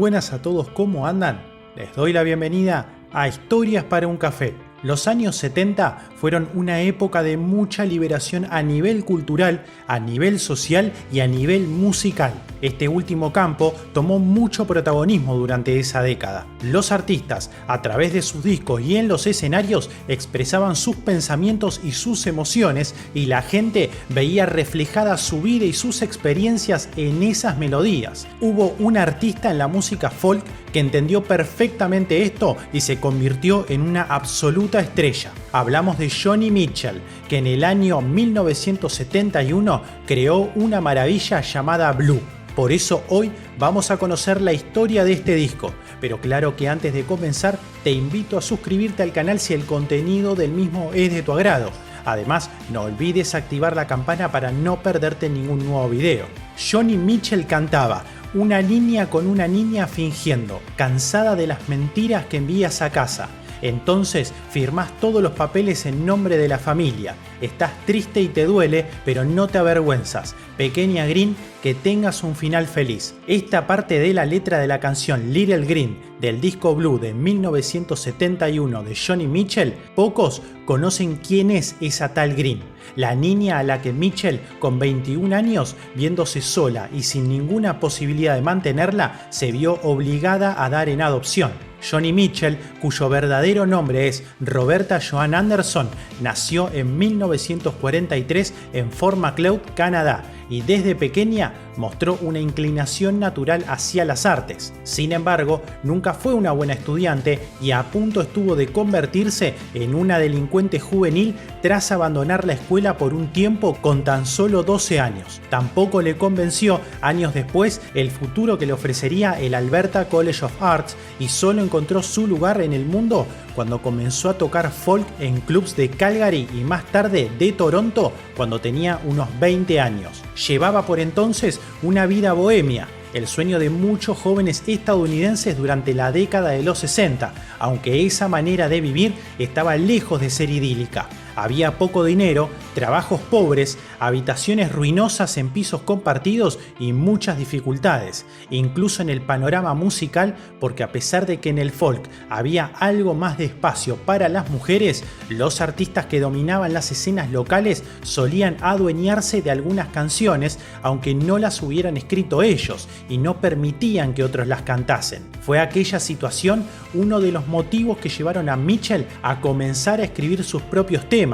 buenas a todos, ¿cómo andan? Les doy la bienvenida a Historias para un Café. Los años 70 fueron una época de mucha liberación a nivel cultural, a nivel social y a nivel musical. Este último campo tomó mucho protagonismo durante esa década. Los artistas, a través de sus discos y en los escenarios, expresaban sus pensamientos y sus emociones, y la gente veía reflejada su vida y sus experiencias en esas melodías. Hubo un artista en la música folk que entendió perfectamente esto y se convirtió en una absoluta estrella. Hablamos de Joni Mitchell, que en el año 1971 creó una maravilla llamada Blue. Por eso hoy vamos a conocer la historia de este disco, pero claro que antes de comenzar te invito a suscribirte al canal si el contenido del mismo es de tu agrado. Además, no olvides activar la campana para no perderte ningún nuevo video. Joni Mitchell cantaba: una niña con una niña fingiendo, cansada de las mentiras que envías a casa. Entonces firmás todos los papeles en nombre de la familia. Estás triste y te duele, pero no te avergüenzas. Pequeña Green, que tengas un final feliz. Esta parte de la letra de la canción Little Green del disco Blue de 1971 de Joni Mitchell, pocos conocen quién es esa tal Green. La niña a la que Mitchell, con 21 años, viéndose sola y sin ninguna posibilidad de mantenerla, se vio obligada a dar en adopción. Joni Mitchell, cuyo verdadero nombre es Roberta Joan Anderson, nació en 1943 en Fort Macleod, Canadá, y desde pequeña mostró una inclinación natural hacia las artes. Sin embargo, nunca fue una buena estudiante y a punto estuvo de convertirse en una delincuente juvenil tras abandonar la escuela por un tiempo con tan solo 12 años. Tampoco le convenció años después el futuro que le ofrecería el Alberta College of Arts, y solo encontró su lugar en el mundo cuando comenzó a tocar folk en clubs de Calgary y más tarde de Toronto cuando tenía unos 20 años. Llevaba por entonces una vida bohemia, el sueño de muchos jóvenes estadounidenses durante la década de los 60, aunque esa manera de vivir estaba lejos de ser idílica. Había poco dinero, trabajos pobres, habitaciones ruinosas en pisos compartidos y muchas dificultades, incluso en el panorama musical, porque a pesar de que en el folk había algo más de espacio para las mujeres, los artistas que dominaban las escenas locales solían adueñarse de algunas canciones, aunque no las hubieran escrito ellos, y no permitían que otros las cantasen. Fue aquella situación uno de los motivos que llevaron a Mitchell a comenzar a escribir sus propios temas,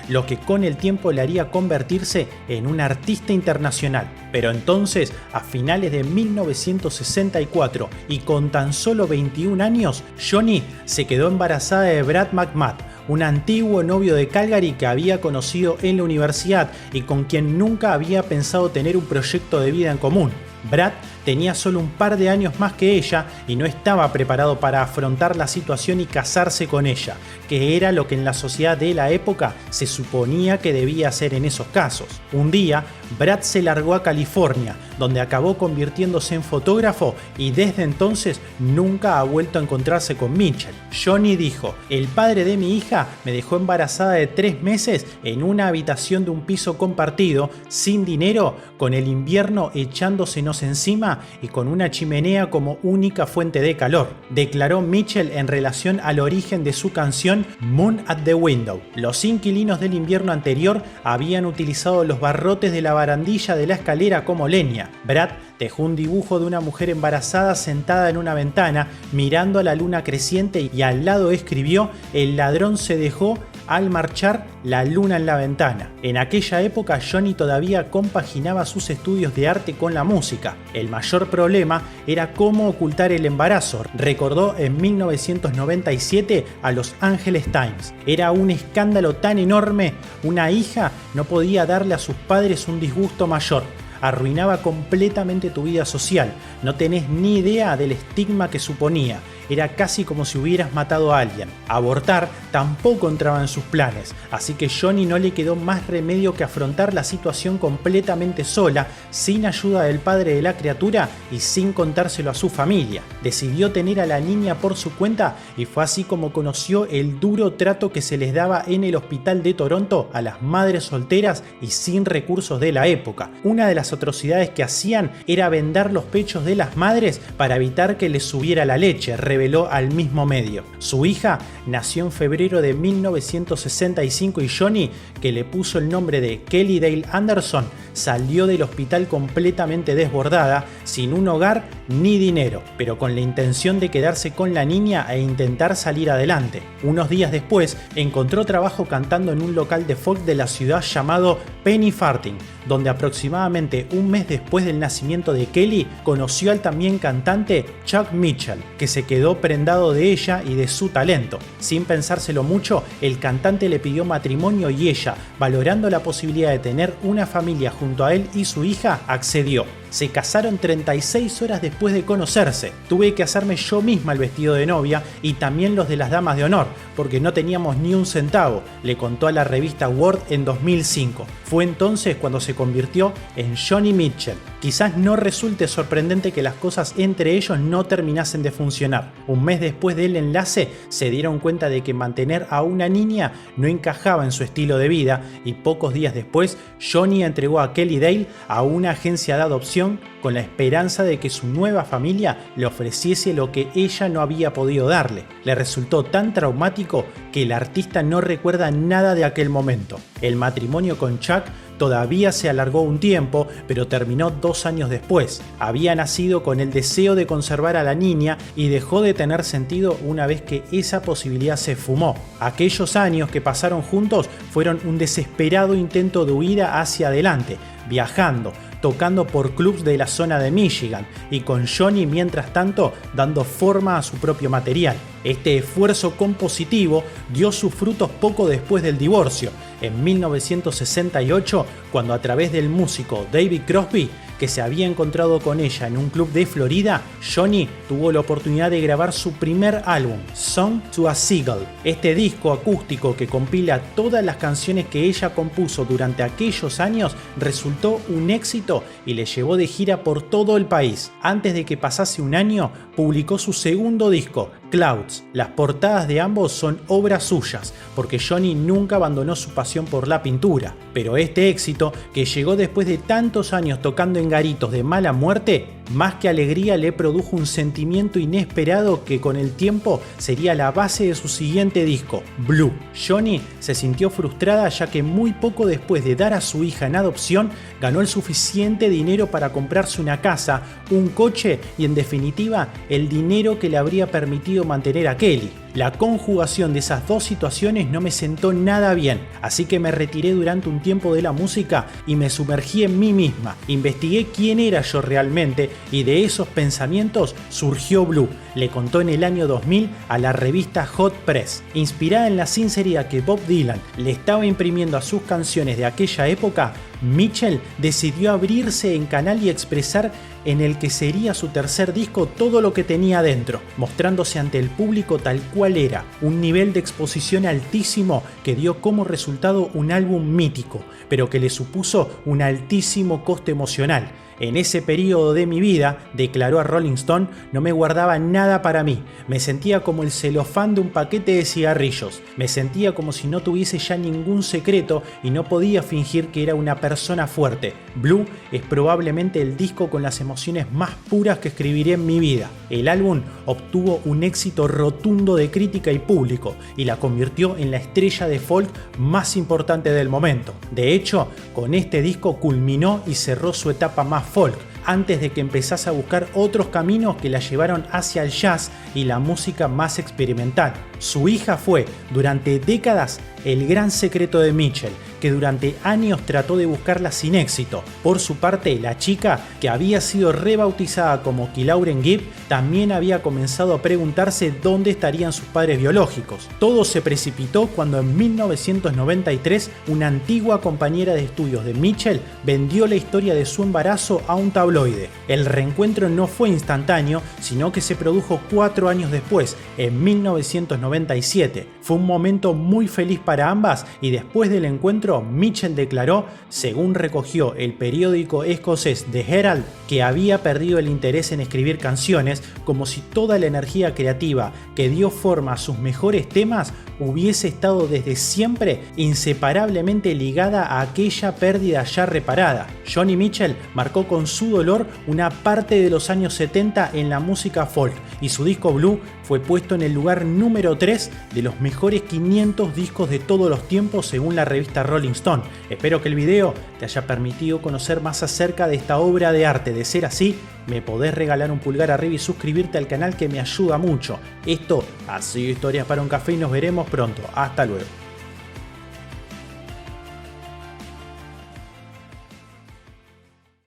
lo que con el tiempo le haría convertirse en un artista internacional. Pero entonces, a finales de 1964 y con tan solo 21 años, Joni se quedó embarazada de Brad McMath, un antiguo novio de Calgary que había conocido en la universidad y con quien nunca había pensado tener un proyecto de vida en común. Brad tenía solo un par de años más que ella y no estaba preparado para afrontar la situación y casarse con ella, que era lo que en la sociedad de la época se suponía que debía hacer en esos casos. Un día, Brad se largó a California, donde acabó convirtiéndose en fotógrafo, y desde entonces nunca ha vuelto a encontrarse con Mitchell. Joni dijo: el padre de mi hija me dejó embarazada de 3 meses en una habitación de un piso compartido, sin dinero, con el invierno echándosenos encima y con una chimenea como única fuente de calor, declaró Mitchell en relación al origen de su canción Moon at the Window. Los inquilinos del invierno anterior habían utilizado los barrotes de la barandilla de la escalera como leña. Brad dejó un dibujo de una mujer embarazada sentada en una ventana mirando a la luna creciente y al lado escribió: el ladrón se dejó al marchar la luna en la ventana. En aquella época Joni todavía compaginaba sus estudios de arte con la música. El mayor problema era cómo ocultar el embarazo, recordó en 1997 a Los Angeles Times. Era un escándalo tan enorme, una hija no podía darle a sus padres un disgusto mayor. Arruinaba completamente tu vida social, no tenés ni idea del estigma que suponía. era casi como si hubieras matado a alguien. Abortar tampoco entraba en sus planes, así que Johnny no le quedó más remedio que afrontar la situación completamente sola, sin ayuda del padre de la criatura y sin contárselo a su familia. Decidió tener a la niña por su cuenta y fue así como conoció el duro trato que se les daba en el hospital de Toronto a las madres solteras y sin recursos de la época. Una de las atrocidades que hacían era vendar los pechos de las madres para evitar que les subiera la leche, reveló al mismo medio. Su hija nació en febrero de 1965 y Johnny, que le puso el nombre de Kelly Dale Anderson, salió del hospital completamente desbordada, sin un hogar ni dinero, pero con la intención de quedarse con la niña e intentar salir adelante. Unos días después encontró trabajo cantando en un local de folk de la ciudad llamado Penny Farthing, donde aproximadamente un mes después del nacimiento de Kelly conoció al también cantante Chuck Mitchell, que se quedó prendado de ella y de su talento. Sin pensárselo mucho, el cantante le pidió matrimonio y ella, valorando la posibilidad de tener una familia junto a él y su hija, accedió. Se casaron 36 horas después de conocerse. Tuve que hacerme yo misma el vestido de novia y también los de las damas de honor, porque no teníamos ni un centavo, le contó a la revista Word en 2005. Fue entonces cuando se convirtió en Johnny Mitchell. Quizás no resulte sorprendente que las cosas entre ellos no terminasen de funcionar. Un mes después del enlace se dieron cuenta de que mantener a una niña no encajaba en su estilo de vida y pocos días después Johnny entregó a Kelly Dale a una agencia de adopción con la esperanza de que su nueva familia le ofreciese lo que ella no había podido darle. Le resultó tan traumático que el artista no recuerda nada de aquel momento. El matrimonio con Chuck todavía se alargó un tiempo, pero terminó 2 años después. Había nacido con el deseo de conservar a la niña y dejó de tener sentido una vez que esa posibilidad se fumó. Aquellos años que pasaron juntos fueron un desesperado intento de huida hacia adelante, viajando, tocando por clubs de la zona de Michigan y con Johnny mientras tanto dando forma a su propio material. Este esfuerzo compositivo dio sus frutos poco después del divorcio, en 1968, cuando a través del músico David Crosby, que se había encontrado con ella en un club de Florida, Johnny tuvo la oportunidad de grabar su primer álbum, Song to a Seagull. Este disco acústico que compila todas las canciones que ella compuso durante aquellos años resultó un éxito y le llevó de gira por todo el país. Antes de que pasase un año, publicó su segundo disco, Clouds. Las portadas de ambos son obras suyas, porque Johnny nunca abandonó su pasión por la pintura. Pero este éxito, que llegó después de tantos años tocando en garitos de mala muerte, más que alegría le produjo un sentimiento inesperado que con el tiempo sería la base de su siguiente disco, Blue. Johnny se sintió frustrada ya que muy poco después de dar a su hija en adopción, ganó el suficiente dinero para comprarse una casa, un coche y en definitiva el dinero que le habría permitido mantener a Kelly. La conjugación de esas dos situaciones no me sentó nada bien, así que me retiré durante un tiempo de la música y me sumergí en mí misma. Investigué quién era yo realmente y de esos pensamientos surgió Blue, le contó en el año 2000 a la revista Hot Press. Inspirada en la sinceridad que Bob Dylan le estaba imprimiendo a sus canciones de aquella época, Mitchell decidió abrirse en canal y expresar en el que sería su tercer disco todo lo que tenía dentro, mostrándose ante el público tal cual era, un nivel de exposición altísimo que dio como resultado un álbum mítico, pero que le supuso un altísimo coste emocional. En ese periodo de mi vida, declaró a Rolling Stone, no me guardaba nada para mí. Me sentía como el celofán de un paquete de cigarrillos. Me sentía como si no tuviese ya ningún secreto y no podía fingir que era una persona fuerte. Blue es probablemente el disco con las emociones más puras que escribiré en mi vida. El álbum obtuvo un éxito rotundo de crítica y público y la convirtió en la estrella de folk más importante del momento. De hecho, con este disco culminó y cerró su etapa más folk, antes de que empezase a buscar otros caminos que la llevaron hacia el jazz y la música más experimental. Su hija fue, durante décadas, el gran secreto de Mitchell, que durante años trató de buscarla sin éxito. Por su parte, la chica, que había sido rebautizada como Kilauren Gibb, también había comenzado a preguntarse dónde estarían sus padres biológicos. Todo se precipitó cuando en 1993 una antigua compañera de estudios de Mitchell vendió la historia de su embarazo a un tabloide. El reencuentro no fue instantáneo, sino que se produjo 4 años después, en 1997. Fue un momento muy feliz para ambas y después del encuentro Mitchell declaró, según recogió el periódico escocés The Herald, que había perdido el interés en escribir canciones, como si toda la energía creativa que dio forma a sus mejores temas hubiese estado desde siempre inseparablemente ligada a aquella pérdida ya reparada. Joni Mitchell marcó con su dolor una parte de los años 70 en la música folk y su disco Blue fue puesto en el lugar número 3 de los mejores 500 discos de todos los tiempos según la revista Rolling Stone. Espero que el video te haya permitido conocer más acerca de esta obra de arte. De ser así, me podés regalar un pulgar arriba y suscribirte al canal, que me ayuda mucho. Esto ha sido Historias para un Café y nos veremos pronto. Hasta luego.